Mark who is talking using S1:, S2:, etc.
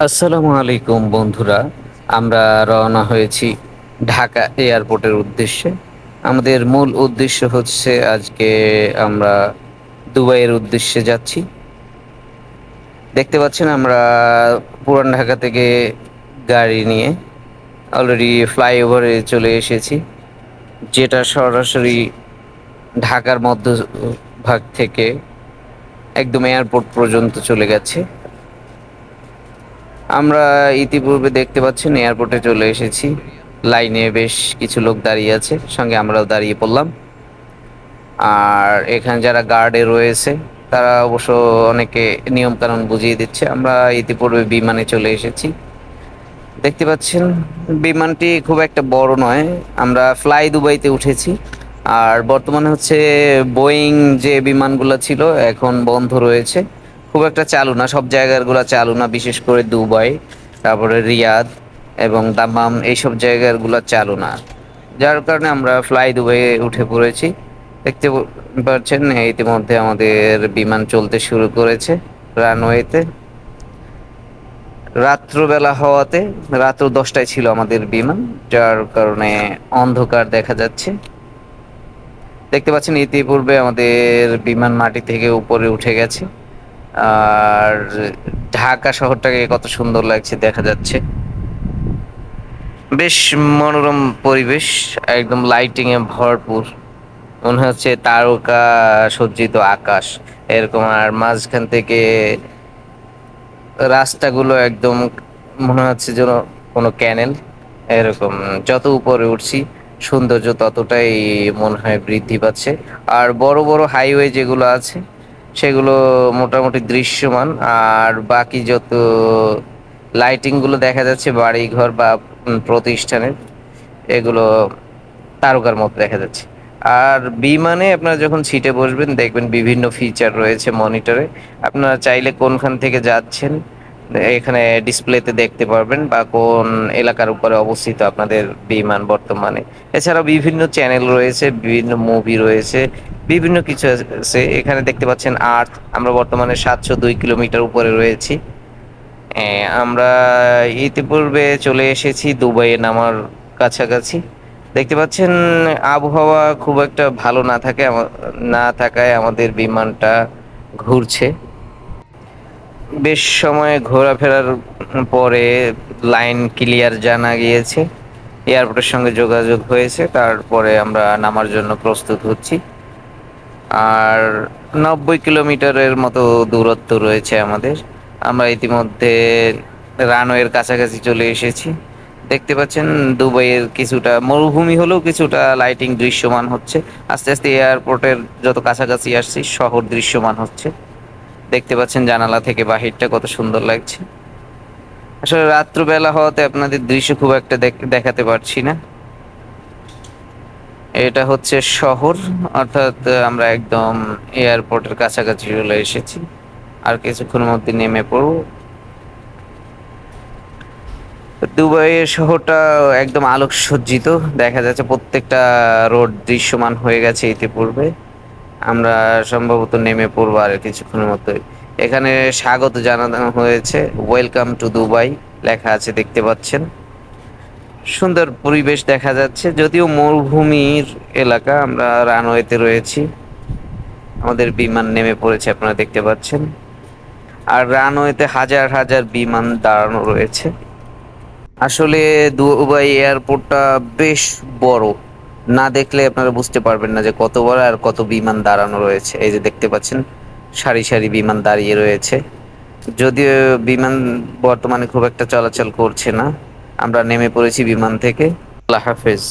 S1: আসসালামু আলাইকুম বন্ধুরা। আমরা রওনা হয়েছি ঢাকা এয়ারপোর্টের উদ্দেশ্যে। আমাদের মূল উদ্দেশ্য হচ্ছে আজকে আমরা দুবাইয়ের উদ্দেশ্যে যাচ্ছি। দেখতে পাচ্ছেন আমরা পুরান ঢাকা থেকে গাড়ি নিয়ে অলরেডি ফ্লাইওভারে চলে এসেছি, যেটা সরাসরি ঢাকার মধ্যভাগ থেকে একদম এয়ারপোর্ট পর্যন্ত চলে গেছে। আমরা ইতিপূর্বে দেখতে পাচ্ছেন এয়ারপোর্টে চলে এসেছি। লাইনে বেশ কিছু লোক দাঁড়িয়ে আছে, সঙ্গে আমরাও দাঁড়িয়ে পড়লাম। আর এখানে যারা গার্ডে রয়েছে তারা অবশ্য অনেকে নিয়ম কানুন বুঝিয়ে দিচ্ছে। আমরা ইতিপূর্বে বিমানে চলে এসেছি। দেখতে পাচ্ছেন বিমানটি খুব একটা বড় নয়। আমরা ফ্লাই দুবাইতে উঠেছি। আর বর্তমানে হচ্ছে বোয়িং যে বিমানগুলো ছিল এখন বন্ধ রয়েছে, খুব একটা চালু না, সব জায়গাগুলো চালু না, বিশেষ করে দুবাই, তারপরে রিয়াদ এবং দাম্মাম এইসব জায়গাগুলো চালু না। যার কারণে আমরা ফ্লাই দুবাইয়ে উঠে পড়েছি। দেখতে পাচ্ছেন ইতিমধ্যে আমাদের বিমান চলতে শুরু করেছে রানওয়েতে। রাত্রবেলা হওয়াতে রাত্র 10টায় ছিল আমাদের বিমান, যার কারণে অন্ধকার দেখা যাচ্ছে। দেখতে পাচ্ছেন ইতিপূর্বে আমাদের বিমান মাটি থেকে উপরে উঠে গেছে। আর ঢাকা শহরটাকে কত সুন্দর লাগছে দেখা যাচ্ছে। বেশ মনোরম পরিবেশ, একদম লাইটিং এ ভরপুর। মনে হচ্ছে তারকা সজ্জিত আকাশ এরকম। আর মাঝখান থেকে রাস্তাগুলো একদম মনে হচ্ছে যেন কোনো ক্যানেল এরকম। যত উপরে উঠছি সৌন্দর্য ততটাই মনে হয় বৃদ্ধি পাচ্ছে। আর বড় বড় হাইওয়ে যেগুলো আছে সেগুলো মোটামুটি দৃশ্যমান। আর বাকি যত লাইটিং গুলো দেখা যাচ্ছে বাড়ি ঘর বা প্রতিষ্ঠানের, এগুলো তারকার মতো দেখা যাচ্ছে। আর বিমানে আপনারা যখন সিটে বসবেন দেখবেন বিভিন্ন ফিচার রয়েছে মনিটরে। আপনারা চাইলে কোনখান থেকে যাচ্ছেন এখানে ডিসপ্লেতে দেখতে পারবেন, বা কোন এলাকার উপরে অবস্থিত আপনাদের বিমান বর্তমানে। এছাড়াও বিভিন্ন চ্যানেল রয়েছে, বিভিন্ন মুভি রয়েছে, বিভিন্ন কিছু আছে। এখানে দেখতে পাচ্ছেন আর্থ, আমরা বর্তমানে 702 কিলোমিটার উপরে রয়েছি। আমরা ইতিপূর্বে চলে এসেছি দুবাইয়ে নামার কাছাকাছি। দেখতে পাচ্ছেন আবহাওয়া খুব একটা ভালো না থাকায় আমাদের বিমানটা ঘুরছে। বেশ সময় ঘোরাফেরার পরে লাইন ক্লিয়ার জানা গিয়েছে, এয়ারপোর্টের সঙ্গে যোগাযোগ হয়েছে, তারপরে আমরা নামার জন্য প্রস্তুত হচ্ছি। আর 90 কিলোমিটারের মতো দূরত্ব রয়েছে আমাদের। আমরা ইতিমধ্যে রানওয়ের কাছাকাছি চলে এসেছি। দেখতে পাচ্ছেন দুবাইয়ের কিছুটা মরুভূমি হলেও কিছুটা লাইটিং দৃশ্যমান হচ্ছে। আস্তে আস্তে এয়ারপোর্টের যত কাছাকাছি আসছি শহর দৃশ্যমান হচ্ছে। দেখতে পাচ্ছেন জানালা থেকে বাহিরটা কত সুন্দর লাগছে। আসলে রাত্রবেলা হওয়াতে আপনাদের দৃশ্য খুব একটা দেখাতে পারছি না। এটা হচ্ছে শহর, অর্থাৎ আমরা একদম এয়ারপোর্টের কাছাকাছি চলে এসেছি। আর কিছুক্ষণের মধ্যে নেমে পড়ব। দুবাইয়ের শহরটা একদম আলোকসজ্জিত দেখা যাচ্ছে, প্রত্যেকটা রোড দৃশ্যমান হয়ে গেছে ইতিপূর্বে। আমরা সম্ভবত নেমে পড়বো আর কিছুক্ষণের মধ্যেই। এখানে স্বাগত জানানো হয়েছে, ওয়েলকাম টু দুবাই লেখা আছে, দেখতে পাচ্ছেন। সুন্দর পরিবেশ দেখা যাচ্ছে, যদিও মরুভূমির এলাকা। আমরা রানওয়েতে রয়েছি, আমাদের বিমান নেমে পড়েছে আপনারা দেখতে পাচ্ছেন। আর রানওয়েতে হাজার হাজার বিমান দাঁড়ানো রয়েছে। আসলে দুবাই এয়ারপোর্টটা বেশ বড়, না দেখলে আপনারা বুঝতে পারবেন না যে কত বড় আর কত বিমান দাঁড়ানো রয়েছে। এই যে দেখতে পাচ্ছেন সারি সারি বিমান দাঁড়িয়ে রয়েছে। যদিও বিমান বর্তমানে খুব একটা চলাচল করছে না। আমরা নেমে পড়েছি বিমান থেকে। আল্লাহ হাফেজ।